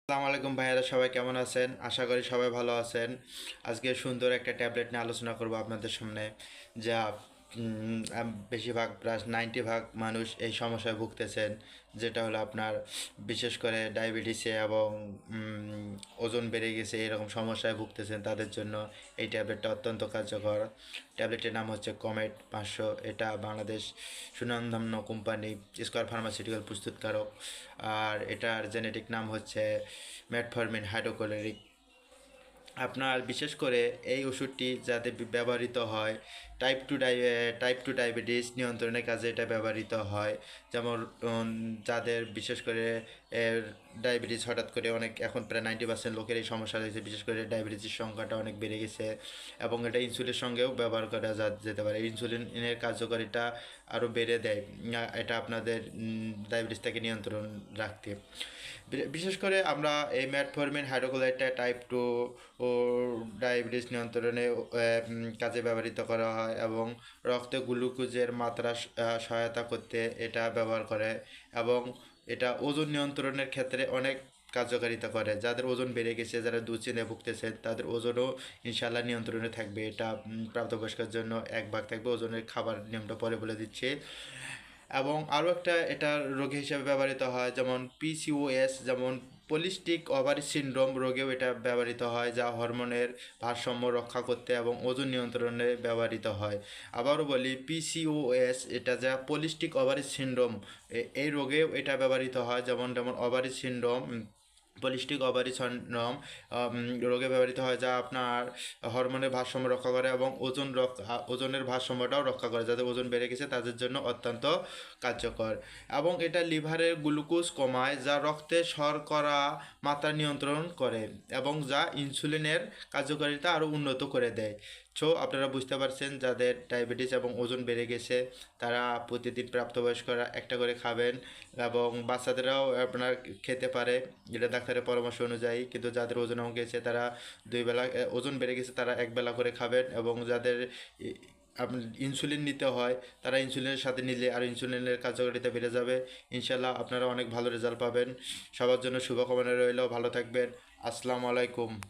আসসালামু আলাইকুম ভাইয়ারা, সবাই কেমন আছেন? আশা করি সবাই ভালো আছেন। আজকে সুন্দর একটা ট্যাবলেট নিয়ে আলোচনা করব আপনাদের সামনে। যা বেশিরভাগ প্রায় 90% মানুষ এই সমস্যায় ভুগতেছেন, যেটা হলো আপনার বিশেষ করে ডায়াবেটিসে এবং ওজন বেড়ে গেছে এরকম সমস্যায় ভুগতেছেন তাদের জন্য এই ট্যাবলেটটা অত্যন্ত কার্যকর। ট্যাবলেটের নাম হচ্ছে কমেট 500। এটা বাংলাদেশ সুনামধন্য কোম্পানি স্কয়ার ফার্মাসিউটিক্যাল প্রস্তুতকারক। আর এটার জেনেটিক নাম হচ্ছে মেটফরমিন হাইড্রোক্লোরিক। আপনার বিশেষ করে এই ওষুধটি যাতে ব্যবহৃত হয় টাইপ টু ডায়াবেটিস নিয়ন্ত্রণের কাজে এটা ব্যবহৃত হয়। যেমন যাদের বিশেষ করে ডায়াবেটিস হঠাৎ করে অনেক, এখন প্রায় 90% লোকের এই সমস্যা রয়েছে। বিশেষ করে ডায়াবেটিসের সংখ্যাটা অনেক বেড়ে গেছে এবং এটা ইনসুলিনের সঙ্গেও ব্যবহার করা যেতে পারে। ইনসুলিনের কার্যকারিতা আরও বেড়ে দেয় এটা আপনাদের ডায়াবেটিসটাকে নিয়ন্ত্রণ রাখতে। বিশেষ করে আমরা এই ম্যাটফরমিন হাইড্রোক্লোরাইডটা টাইপ 2 ও ডায়াবেটিস নিয়ন্ত্রণে কাজে ব্যবহৃত করা হয় এবং রক্তে গ্লুকোজের মাত্রা সহায়তা করতে এটা ব্যবহার করে এবং এটা ওজন নিয়ন্ত্রণের ক্ষেত্রে অনেক কার্যকারিতা করে। যাদের ওজন বেড়ে গেছে, যারা দুশ্চিন্তায় ভুগতেছেন, তাদের ওজনও ইনশাল্লাহ নিয়ন্ত্রণে থাকবে। এটা প্রাপ্তবয়স্কের জন্য 1 ভাগ থাকবে। ওজনের খাবার নিয়মটা পরে বলে দিচ্ছে। এবং আরও একটা এটা রোগ হিসেবে ব্যবহৃত হয়, যেমন পিসিওএস, যেমন পলিস্টিক ওভারি সিনড্রোম রোগেও এটা ব্যবহৃত হয়, যা হরমোনের ভারসাম্য রক্ষা করতে এবং ওজন নিয়ন্ত্রণে ব্যবহৃত হয়। আবারও বলি, পিসিওএস এটা যা পলিস্টিক ওভারি সিনড্রোম, এই রোগেও এটা ব্যবহৃত হয়। যেমন যেমন ovary syndrome, polycystic ovary syndrome রোগে ব্যবহৃত হয়, যা আপনার হরমোনের ভারসাম্য রক্ষা করে এবং ওজনের ভারসাম্যটাও রক্ষা করে। যাদের ওজন বেড়ে গেছে তাদের জন্য অত্যন্ত কার্যকর। এবং এটা লিভারের গ্লুকোজ কমায়, যা রক্তে শর্করা মাত্রা নিয়ন্ত্রণ করে এবং যা ইনসুলিনের কার্যকারিতা আরও উন্নত করে দেয়। আপনারা বুঝতে পারছেন, যাদের ডায়াবেটিস এবং ওজন বেড়ে গেছে তারা প্রতিদিন প্রাপ্তবয়স্করা একটা করে খাবেন এবং বাচ্চাদেরাও আপনার খেতে পারে, যেটা ডাক্তারের পরামর্শ অনুযায়ী। কিন্তু যাদের ওজন কমে গেছে তারা 2 বেলা, ওজন বেড়ে গেছে তারা 1 বেলা করে খাবেন। এবং যাদের আপনার ইনসুলিন নিতে হয় তারা ইনসুলিনের সাথে নিলে আর ইনসুলিনের কার্যকারিতা বেড়ে যাবে। ইনশাল্লাহ আপনারা অনেক ভালো রেজাল্ট পাবেন। সবার জন্য শুভকামনা রইল, ভালো থাকবেন। আসসালামু আলাইকুম।